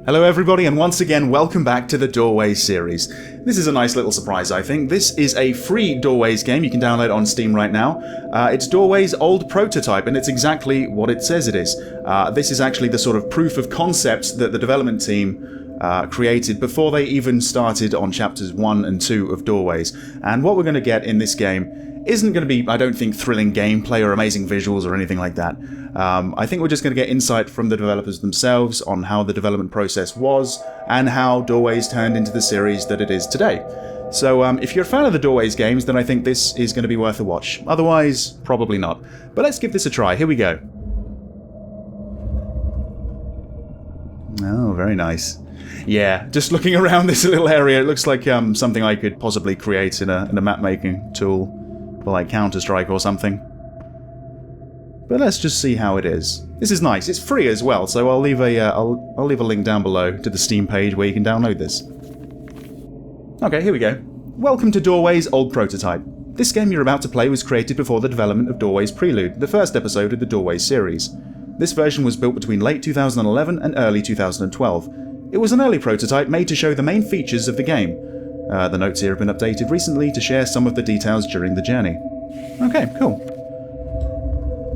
Hello everybody, and once again welcome back to the Doorways series. This is a nice little surprise, I think. This is a free Doorways game. You can download it on Steam right now. It's Doorways' old prototype, and it's exactly what it says it is. This is actually the sort of proof of concept that the development team created before they even started on chapters 1 and 2 of Doorways. And what we're going to get in this game isn't going to be, I don't think, thrilling gameplay or amazing visuals or anything like that. I think we're just going to get insight from the developers themselves on how the development process was and how Doorways turned into the series that it is today. So if you're a fan of the Doorways games, then I think this is going to be worth a watch. Otherwise, probably not. But let's give this a try. Here we go. Oh, very nice. Yeah, just looking around this little area, it looks like something I could possibly create in a map-making tool. For like Counter-Strike or something. But let's just see how it is. This is nice. It's free as well, so I'll leave a I'll leave a link down below to the Steam page where you can download this. Okay, here we go. Welcome to Doorways' old prototype. This game you're about to play was created before the development of Doorways Prelude, the first episode of the Doorways series. This version was built between late 2011 and early 2012. It was an early prototype made to show the main features of the game. The notes here have been updated recently to share some of the details during the journey. Okay, cool.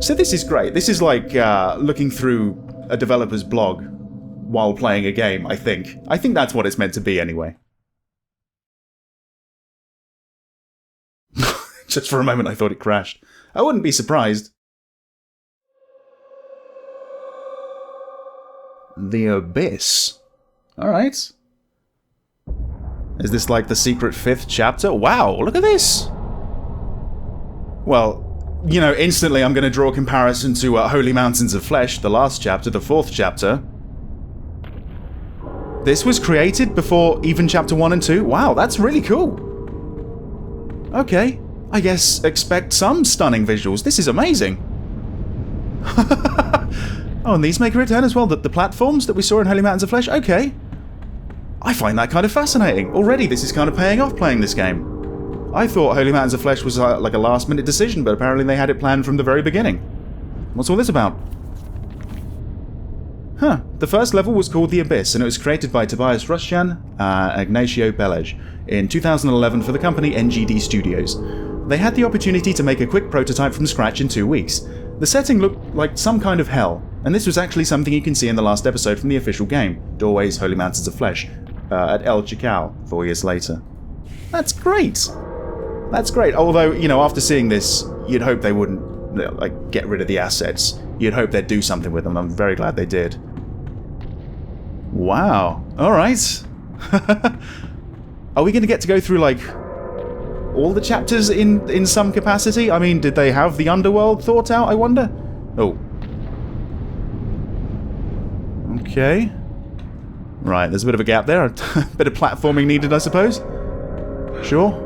So this is great. This is like looking through a developer's blog while playing a game, I think. I think that's what it's meant to be anyway. Just for a moment I thought it crashed. I wouldn't be surprised. The Abyss. Alright. Is this like the secret 5th chapter? Wow, look at this! Well, you know, instantly I'm going to draw a comparison to Holy Mountains of Flesh, the last chapter, the 4th chapter. This was created before even chapter 1 and 2? Wow, that's really cool! Okay, I guess expect some stunning visuals. This is amazing! Oh, and these make a return as well, the platforms that we saw in Holy Mountains of Flesh? Okay. I find that kind of fascinating. Already this is kind of paying off playing this game. I thought Holy Mountains of Flesh was like a last-minute decision, but apparently they had it planned from the very beginning. What's all this about? Huh. The first level was called The Abyss, and it was created by Tobias Rushjan, Ignacio Belej, in 2011 for the company Untitled Studios. They had the opportunity to make a quick prototype from scratch in 2 weeks. The setting looked like some kind of hell, and this was actually something you can see in the last episode from the official game, Doorways Holy Mountains of Flesh, at El Chical 4 years later. That's great! That's great, although, you know, after seeing this, you'd hope they wouldn't, you know, like, get rid of the assets. You'd hope they'd do something with them. I'm very glad they did. Wow. Alright. Are we going to get to go through, like, all the chapters in some capacity? I mean, did they have the underworld thought out, I wonder? Oh. Okay. Right, there's a bit of a gap there. A bit of platforming needed, I suppose. Sure.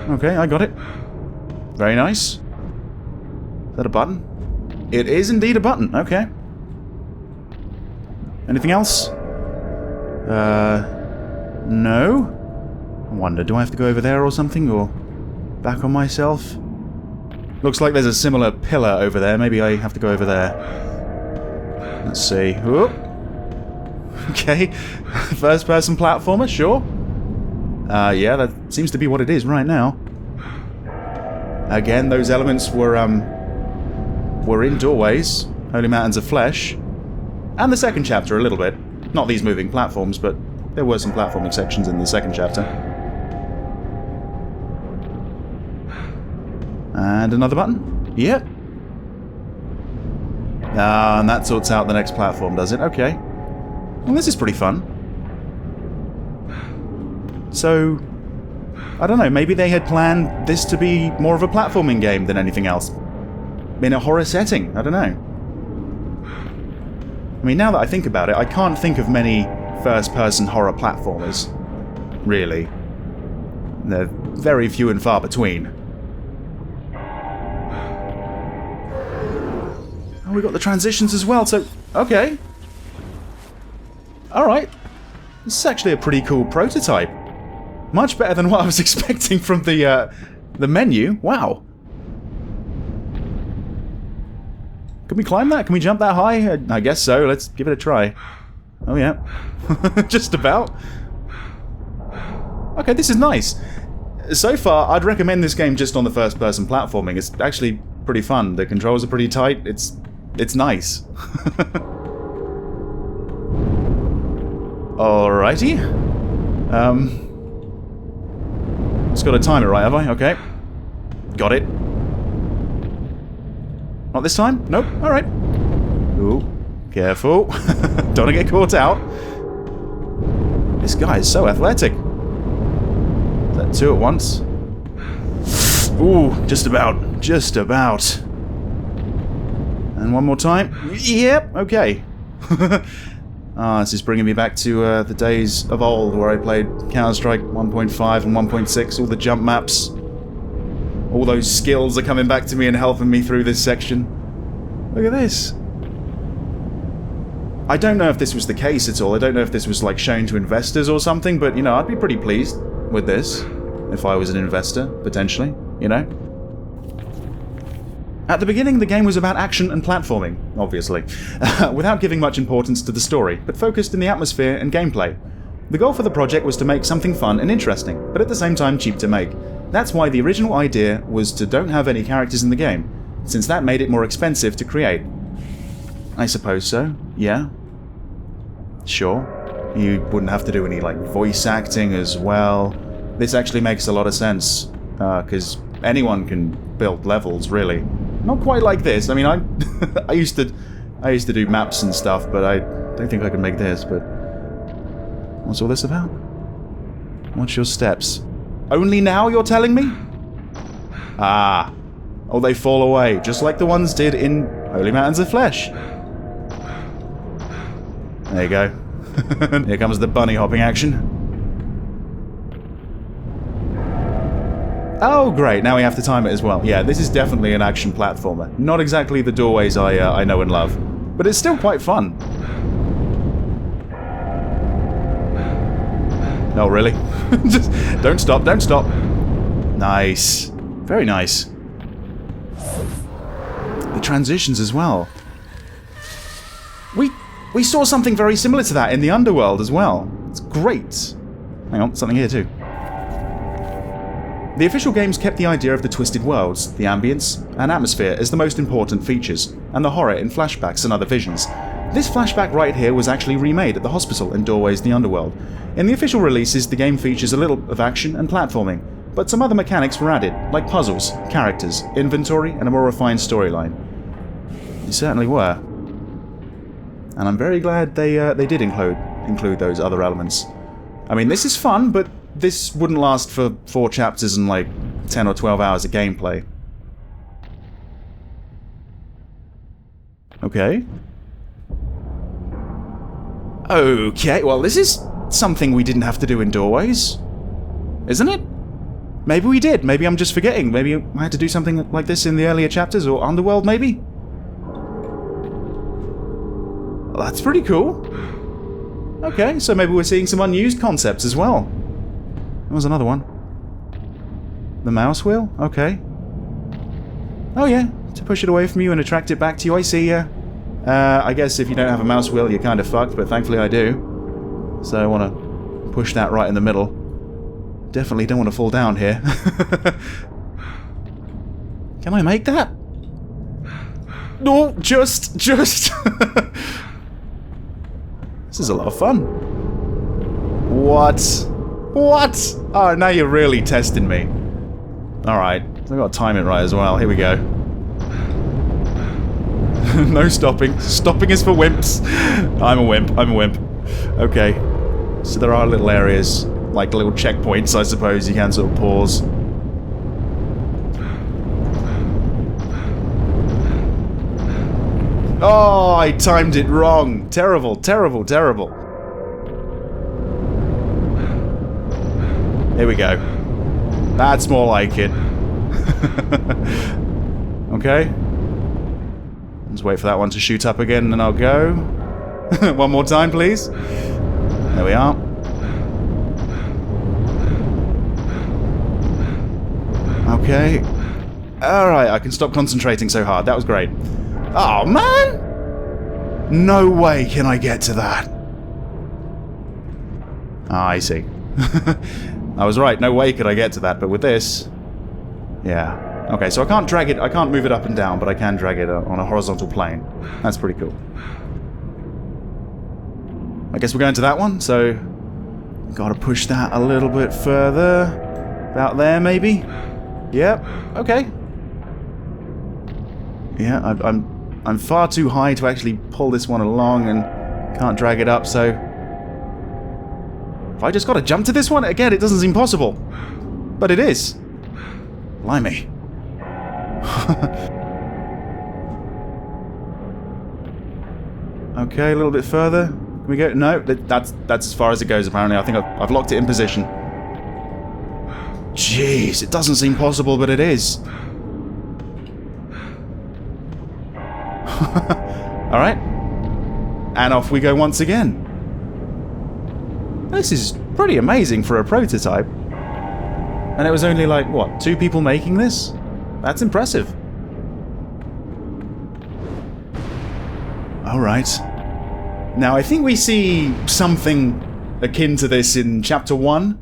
Okay, I got it. Very nice. Is that a button? It is indeed a button. Okay. Anything else? No? I wonder, do I have to go over there or something, or back on myself? Looks like there's a similar pillar over there. Maybe I have to go over there. Let's see. Whoop. Okay. First-person platformer, sure. Yeah, that seems to be what it is right now. Again, those elements were in Doorways, Holy Mountains of Flesh, and the second chapter a little bit. Not these moving platforms, but there were some platforming sections in the second chapter. And another button? Yep. And that sorts out the next platform, does it? Okay. Well, this is pretty fun. So, I don't know, maybe they had planned this to be more of a platforming game than anything else. In a horror setting, I don't know. I mean, now that I think about it, I can't think of many first-person horror platformers. Really. They're very few and far between. Oh, we got the transitions as well, so... Okay. Alright. This is actually a pretty cool prototype. Much better than what I was expecting from the menu. Wow. Can we climb that? Can we jump that high? I guess so. Let's give it a try. Oh yeah. Just about. Okay, this is nice. So far, I'd recommend this game just on the first-person platforming. It's actually pretty fun. The controls are pretty tight. It's nice. Alrighty. Just gotta time it right, have I? Okay. Got it. Not this time? Nope. Alright. Ooh. Careful. Don't wanna get caught out. This guy is so athletic. Is that two at once? Ooh, just about. Just about. And one more time. Yep, okay. This is bringing me back to the days of old where I played Counter-Strike 1.5 and 1.6, all the jump maps. All those skills are coming back to me and helping me through this section. Look at this. I don't know if this was the case at all. I don't know if this was like shown to investors or something, but you know, I'd be pretty pleased with this if I was an investor, potentially, you know? At the beginning, the game was about action and platforming, obviously, without giving much importance to the story, but focused in the atmosphere and gameplay. The goal for the project was to make something fun and interesting, but at the same time cheap to make. That's why the original idea was to don't have any characters in the game, since that made it more expensive to create. I suppose so, yeah. Sure. You wouldn't have to do any, like, voice acting as well. This actually makes a lot of sense, because anyone can build levels, really. Not quite like this. I mean, I used to do maps and stuff, but I don't think I can make this, but... What's all this about? What's your steps? Only now you're telling me? Ah. Oh, they fall away, just like the ones did in Holy Mountains of Flesh. There you go. Here comes the bunny hopping action. Oh, great, now we have to time it as well. Yeah, this is definitely an action platformer. Not exactly the doorways I know and love, but it's still quite fun. No, really? Just don't stop, don't stop. Nice. Very nice. The transitions as well. We saw something very similar to that in the Underworld as well. It's great. Hang on, something here too. The official games kept the idea of the twisted worlds, the ambience, and atmosphere as the most important features, and the horror in flashbacks and other visions. This flashback right here was actually remade at the hospital in Doorways the Underworld. In the official releases, the game features a little of action and platforming, but some other mechanics were added, like puzzles, characters, inventory, and a more refined storyline. They certainly were. And I'm very glad they did include those other elements. I mean, this is fun, but this wouldn't last for 4 chapters and like 10 or 12 hours of gameplay. Okay. Okay, well this is something we didn't have to do in Doorways. Isn't it? Maybe we did, maybe I'm just forgetting. Maybe I had to do something like this in the earlier chapters, or Underworld maybe? Well, that's pretty cool. Okay, so maybe we're seeing some unused concepts as well. There was another one. The mouse wheel? Okay. Oh yeah, to push it away from you and attract it back to you, I see ya. I guess if you don't have a mouse wheel, you're kind of fucked, but thankfully I do. So I want to push that right in the middle. Definitely don't want to fall down here. Can I make that? No, just... This is a lot of fun. What? What? Oh, now you're really testing me. Alright, I've got to time it right as well. Here we go. No stopping. Stopping is for wimps. I'm a wimp. I'm a wimp. Okay. So there are little areas, like little checkpoints, I suppose, you can sort of pause. Oh, I timed it wrong. Terrible, terrible, terrible. Here we go. That's more like it. Okay. Let's wait for that one to shoot up again and I'll go. One more time, please. There we are. Okay. Alright, I can stop concentrating so hard. That was great. Oh, man! No way can I get to that. Ah, I see. I was right, no way could I get to that, but with this... Yeah. Okay, so I can't drag it, I can't move it up and down, but I can drag it on a horizontal plane. That's pretty cool. I guess we're going to that one, so... Gotta push that a little bit further. About there, maybe? Yep, okay. Yeah, I'm far too high to actually pull this one along and can't drag it up, so... Have I just got to jump to this one? Again, it doesn't seem possible. But it is. Blimey. Okay, a little bit further. Can we go? No, that's as far as it goes, apparently. I think I've locked it in position. Jeez, it doesn't seem possible, but it is. Alright. And off we go once again. This is pretty amazing for a prototype. And it was only like, what, 2 people making this? That's impressive. Alright. Now, I think we see something akin to this in Chapter 1.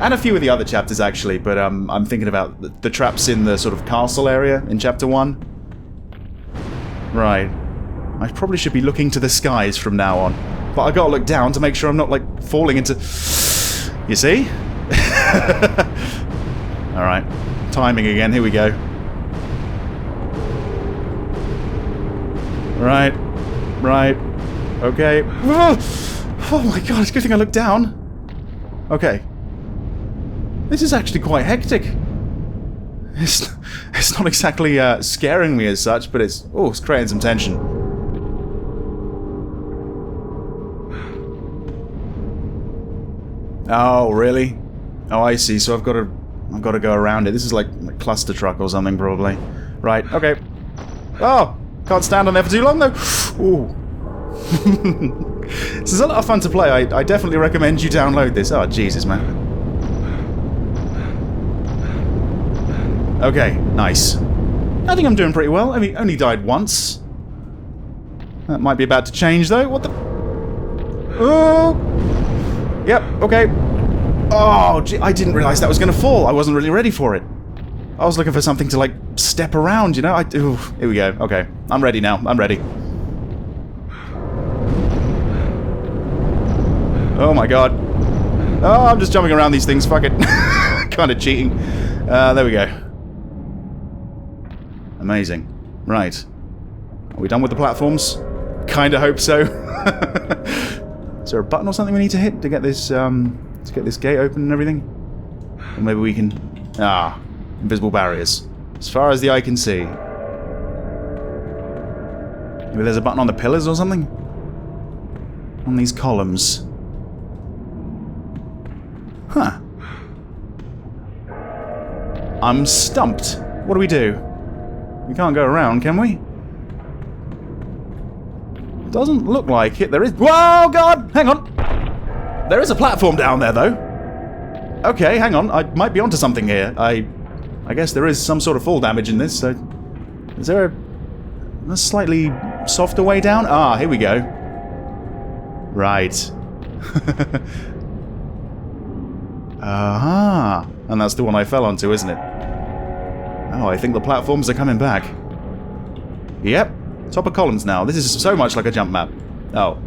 And a few of the other chapters, actually, but I'm thinking about the traps in the sort of castle area in Chapter 1. Right. I probably should be looking to the skies from now on. But I gotta look down to make sure I'm not, like, falling into... You see? Alright. Timing again, here we go. Right. Right. Okay. Oh my god, it's a good thing I looked down. Okay. This is actually quite hectic. It's not exactly scaring me as such, but it's creating some tension. Oh, really? Oh, I see. So I've got to go around it. This is like a cluster truck or something, probably. Right. Okay. Oh, can't stand on there for too long though. Ooh. This is a lot of fun to play. I definitely recommend you download this. Oh, Jesus, man. Okay, nice. I think I'm doing pretty well. I mean, only died once. That might be about to change, though. What the... Oh! Yep, okay. Oh, gee, I didn't realize that was going to fall. I wasn't really ready for it. I was looking for something to, like, step around, you know? Ooh, here we go. Okay, I'm ready now. I'm ready. Oh, my God. Oh, I'm just jumping around these things. Fuck it. Kind of cheating. There we go. Amazing. Right. Are we done with the platforms? Kinda hope so. Is there a button or something we need to hit to get this gate open and everything? Or maybe we can... Ah. Invisible barriers. As far as the eye can see. Maybe there's a button on the pillars or something? On these columns. Huh. I'm stumped. What do we do? We can't go around, can we? Doesn't look like it. There is... Whoa, God! Hang on! There is a platform down there, though. Okay, hang on. I might be onto something here. I guess there is some sort of fall damage in this, so... Is there a slightly softer way down? Ah, here we go. Right. Aha! And that's the one I fell onto, isn't it? Oh, I think the platforms are coming back. Yep. Top of columns now. This is so much like a jump map. Oh.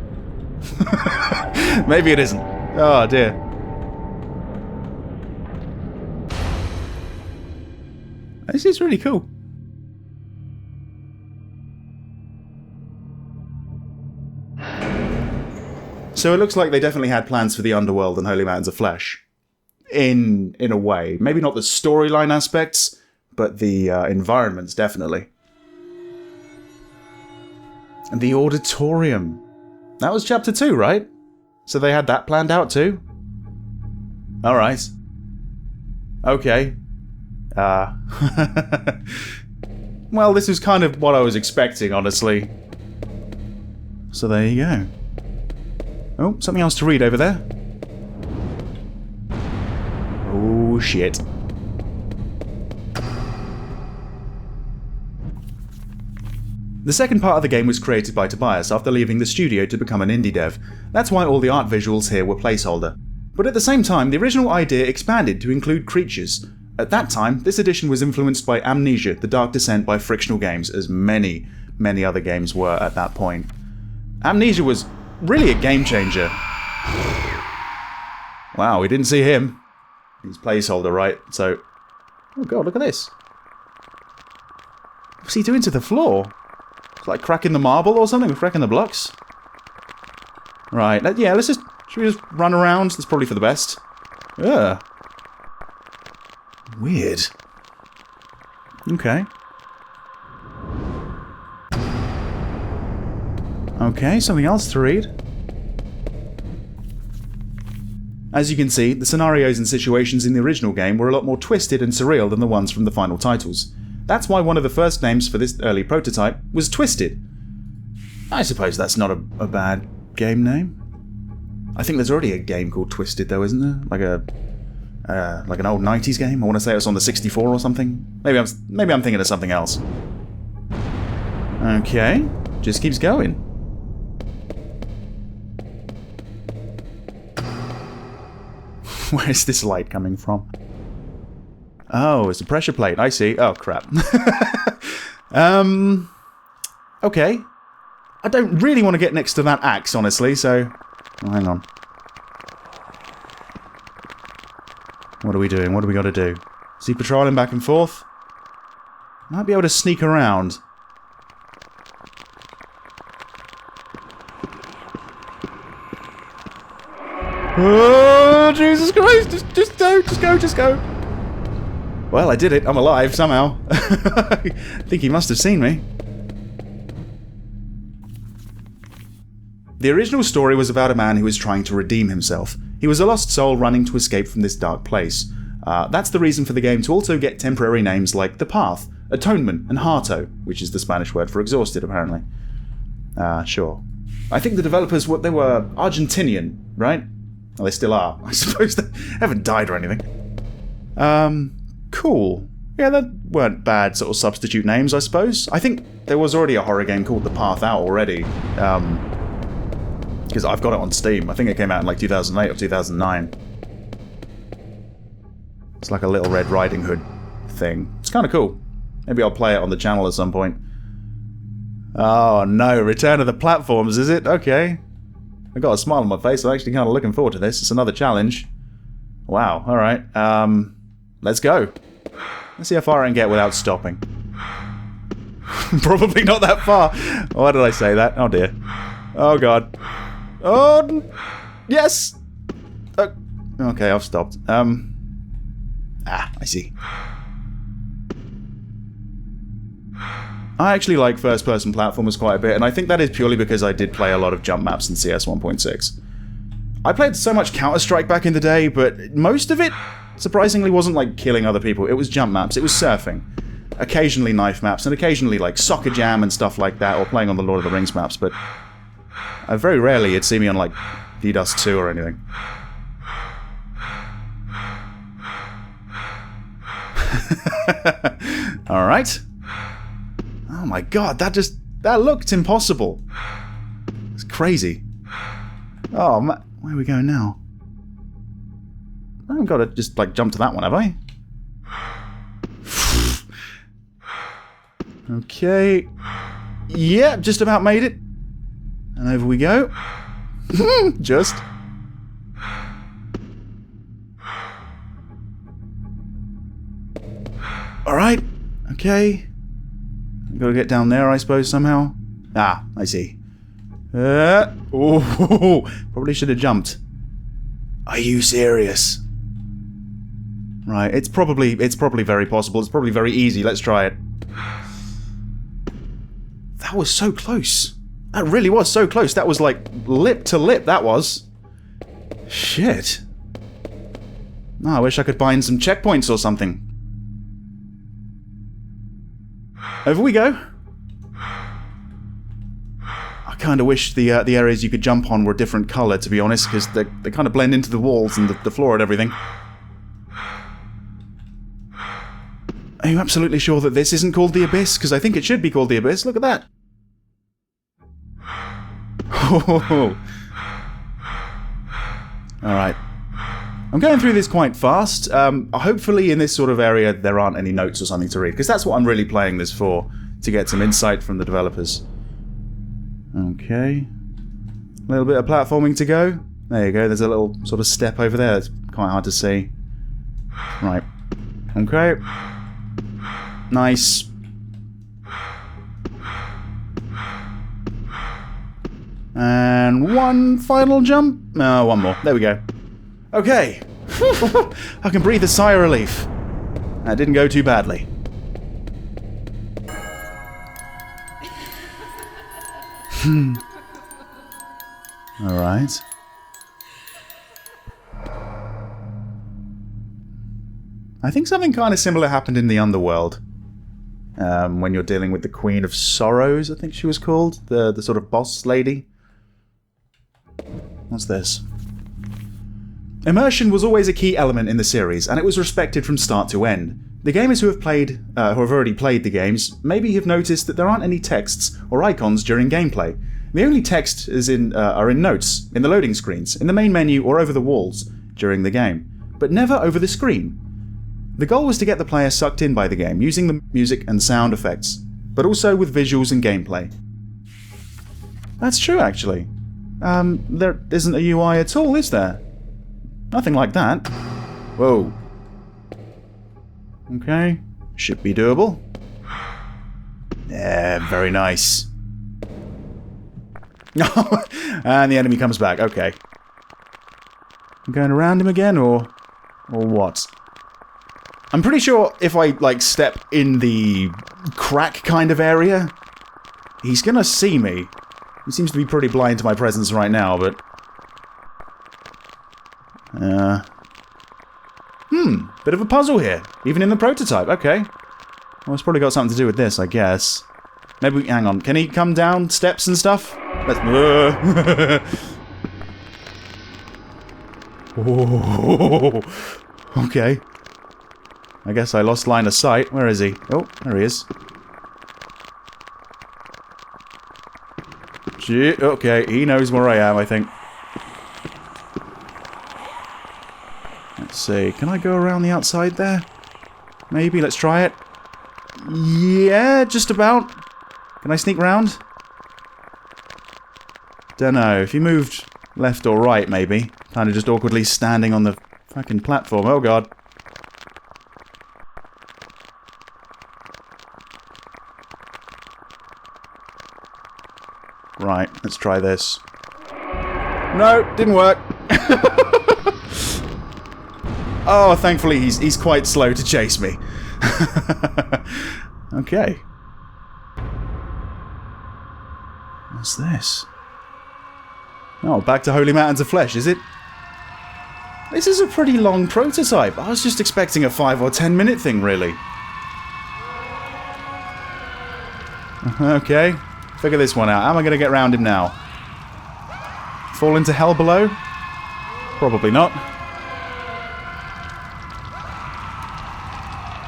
Maybe it isn't. Oh, dear. This is really cool. So it looks like they definitely had plans for the underworld and Holy Mountains of Flesh. In a way. Maybe not the storyline aspects, but the environments, definitely. And the auditorium. That was Chapter 2, right? So they had that planned out too? Alright. Okay. Well, this is kind of what I was expecting, honestly. So there you go. Oh, something else to read over there. Oh, shit. The second part of the game was created by Tobias after leaving the studio to become an indie dev. That's why all the art visuals here were placeholder. But at the same time, the original idea expanded to include creatures. At that time, this edition was influenced by Amnesia: The Dark Descent by Frictional Games, as many other games were at that point. Amnesia was really a game changer. Wow, we didn't see him. He's placeholder, right? So... Oh god, look at this. What's he doing to the floor? It's like cracking the marble or something? Cracking the blocks? Right, yeah, let's just... Should we just run around? That's probably for the best. Ugh. Weird. Okay. Okay, something else to read. As you can see, the scenarios and situations in the original game were a lot more twisted and surreal than the ones from the final titles. That's why one of the first names for this early prototype was Twisted. I suppose that's not a bad game name. I think there's already a game called Twisted though, isn't there? Like an old 90s game? I want to say it was on the 64 or something. Maybe I'm thinking of something else. Okay, just keeps going. Where's this light coming from? Oh, it's a pressure plate. I see. Oh, crap. Okay. I don't really want to get next to that axe, honestly, so... Oh, hang on. What are we doing? What do we got to do? Is he patrolling back and forth? Might be able to sneak around. Oh, Jesus Christ! Just go! Well, I did it. I'm alive, somehow. I think he must have seen me. The original story was about a man who was trying to redeem himself. He was a lost soul running to escape from this dark place. That's the reason for the game to also get temporary names like The Path, Atonement, and Harto, which is the Spanish word for exhausted, apparently. Sure. I think the developers, they were Argentinian, right? Well, they still are. I suppose they haven't died or anything. Cool. Yeah, that weren't bad sort of substitute names, I suppose. I think there was already a horror game called The Path out already. Because I've got it on Steam. I think it came out in like 2008 or 2009. It's like a Little Red Riding Hood thing. It's kind of cool. Maybe I'll play it on the channel at some point. Oh no, Return of the Platforms, is it? Okay. I got a smile on my face. I'm actually kind of looking forward to this. It's another challenge. Wow, alright. Let's go. Let's see how far I can get without stopping. Probably not that far. Why did I say that? Oh dear. Oh god. Oh, yes! Okay, I've stopped. I see. I actually like first-person platformers quite a bit, and I think that is purely because I did play a lot of jump maps in CS 1.6. I played so much Counter-Strike back in the day, but most of it, surprisingly, wasn't like killing other people. It was jump maps, it was surfing. Occasionally knife maps, and occasionally like Soccer Jam and stuff like that, or playing on the Lord of the Rings maps, but very rarely you'd see me on like DDoS 2 or anything. Alright. Oh my god, that looked impossible. It's crazy. Oh, where are we going now? I haven't got to just like jump to that one, have I? Okay. Yeah, just about made it. And over we go. Just. Alright. Okay. Gotta get down there, I suppose, somehow. Ah, I see. Oh, probably should have jumped. Are you serious? Right, it's probably very possible. It's probably very easy. Let's try it. That was so close. That really was so close. That was like lip to lip, that was. Shit. Oh, I wish I could bind some checkpoints or something. Over we go. I kind of wish the areas you could jump on were a different colour, to be honest, because they kind of blend into the walls and the floor and everything. Are you absolutely sure that this isn't called the Abyss? Because I think it should be called the Abyss. Look at that. Oh. Alright. I'm going through this quite fast. Hopefully in this sort of area there aren't any notes or something to read, because that's what I'm really playing this for, to get some insight from the developers. Okay. A little bit of platforming to go. There you go, there's a little sort of step over there. It's quite hard to see. Right. Okay. Nice. And one final jump. One more. There we go. Okay. I can breathe a sigh of relief. That didn't go too badly. Alright. I think something kind of similar happened in the Underworld. When you're dealing with the Queen of Sorrows, I think she was called. The sort of boss lady. What's this? Immersion was always a key element in the series, and it was respected from start to end. The gamers who have already played the games maybe have noticed that there aren't any texts or icons during gameplay. The only text are in notes, in the loading screens, in the main menu, or over the walls during the game, but never over the screen. The goal was to get the player sucked in by the game, using the music and sound effects, but also with visuals and gameplay. That's true, actually. There isn't a UI at all, is there? Nothing like that. Whoa. Okay. Should be doable. Yeah, very nice. And the enemy comes back. Okay. I'm going around him again, or what? I'm pretty sure if I, like, step in the crack kind of area, he's gonna see me. He seems to be pretty blind to my presence right now, but... Bit of a puzzle here. Even in the prototype. Okay. Well, it's probably got something to do with this, I guess. Maybe... Hang on. Can he come down steps and stuff? Let's... Oh, okay. I guess I lost line of sight. Where is he? Oh, there he is. Gee, okay, he knows where I am, I think. Let's see. Can I go around the outside there? Maybe. Let's try it. Yeah, just about. Can I sneak round? Don't know. If you moved left or right, maybe. Kind of just awkwardly standing on the fucking platform. Oh, God. Right, let's try this. No, didn't work. Oh, thankfully he's quite slow to chase me. Okay. What's this? Oh, back to Holy Mountains of Flesh, is it? This is a pretty long prototype. I was just expecting a 5 or 10 minute thing, really. Okay. Figure this one out. How am I going to get around him now? Fall into hell below? Probably not.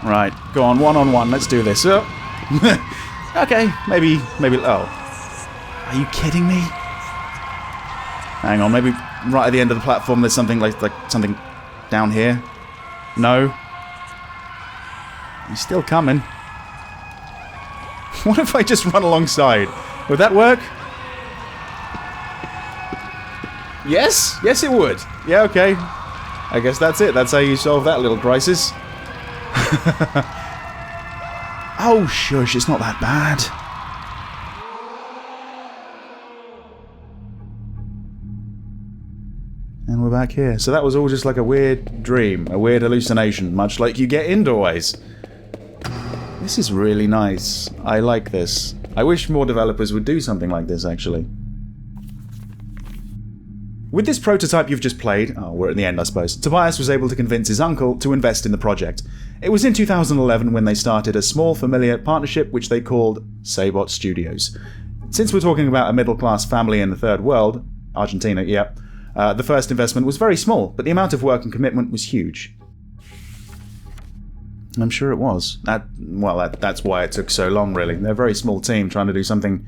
Right, go on, one-on-one. Let's do this. Oh. Okay, maybe. Oh, are you kidding me? Hang on, maybe right at the end of the platform. There's something like something down here. No. He's still coming. What if I just run alongside? Would that work? Yes? Yes, it would. Yeah, okay. I guess that's it. That's how you solve that little crisis. Oh, shush. It's not that bad. And we're back here. So that was all just like a weird dream. A weird hallucination. Much like you get in Doorways. This is really nice. I like this. I wish more developers would do something like this, actually. With this prototype you've just played, we're at the end I suppose, Tobias was able to convince his uncle to invest in the project. It was in 2011 when they started a small familiar partnership which they called Saibot Studios. Since we're talking about a middle-class family in the third world, Argentina, yeah, the first investment was very small, but the amount of work and commitment was huge. I'm sure it was. That's why it took so long, really. They're a very small team trying to do something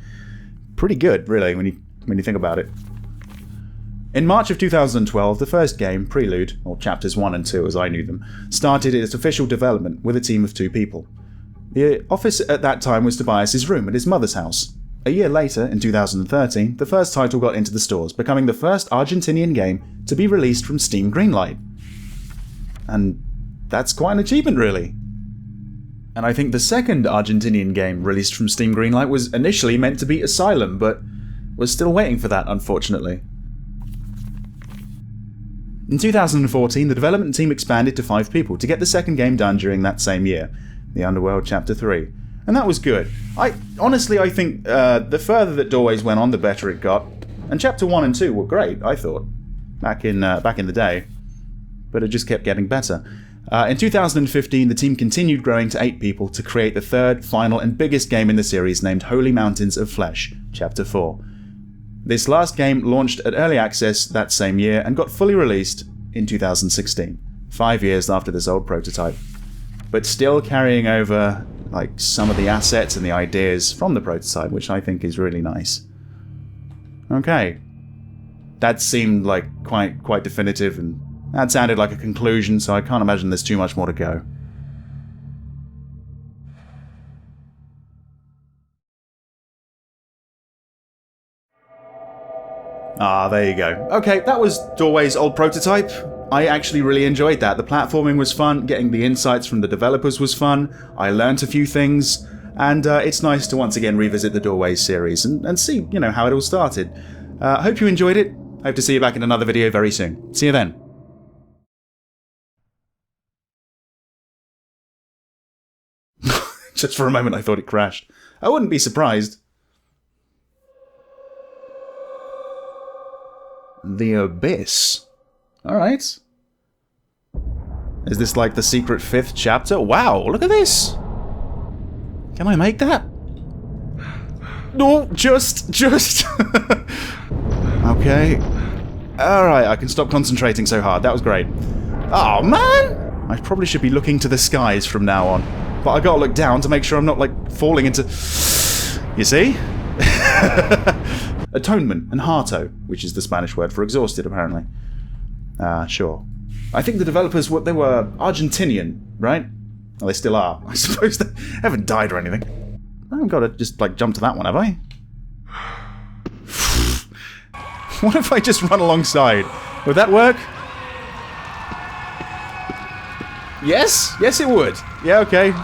pretty good, really, when you think about it. In March of 2012, the first game, Prelude, or Chapters 1 and 2 as I knew them, started its official development with a team of 2 people. The office at that time was Tobias's room at his mother's house. A year later, in 2013, the first title got into the stores, becoming the first Argentinian game to be released from Steam Greenlight. And that's quite an achievement, really. And I think the second Argentinian game released from Steam Greenlight was initially meant to be Asylum, but we're still waiting for that, unfortunately. In 2014, the development team expanded to 5 people to get the second game done during that same year, The Underworld Chapter 3. And that was good. Honestly, I think the further that Doorways went on, the better it got. And Chapter 1 and 2 were great, I thought, back in the day. But it just kept getting better. In 2015, the team continued growing to 8 people to create the third, final, and biggest game in the series named Holy Mountains of Flesh, Chapter 4. This last game launched at Early Access that same year and got fully released in 2016, 5 years after this old prototype. But still carrying over some of the assets and the ideas from the prototype, which I think is really nice. Okay. That seemed quite definitive, and that sounded like a conclusion, so I can't imagine there's too much more to go. Ah, there you go. Okay, that was Doorway's old prototype. I actually really enjoyed that. The platforming was fun, getting the insights from the developers was fun, I learnt a few things, and it's nice to once again revisit the Doorways series and see, how it all started. Hope you enjoyed it. Hope to see you back in another video very soon. See you then. Just for a moment I thought it crashed. I wouldn't be surprised. The Abyss. Alright. Is this like the secret 5th chapter? Wow, look at this! Can I make that? No, just... Okay. Alright, I can stop concentrating so hard. That was great. Oh, man! I probably should be looking to the skies from now on. But I gotta look down to make sure I'm not, falling into... You see? Atonement and harto, which is the Spanish word for exhausted, apparently. Sure. I think the developers, they were Argentinian, right? Well, they still are. I suppose they haven't died or anything. I haven't got to just, jump to that one, have I? What if I just run alongside? Would that work? Yes? Yes, it would. Yeah, okay.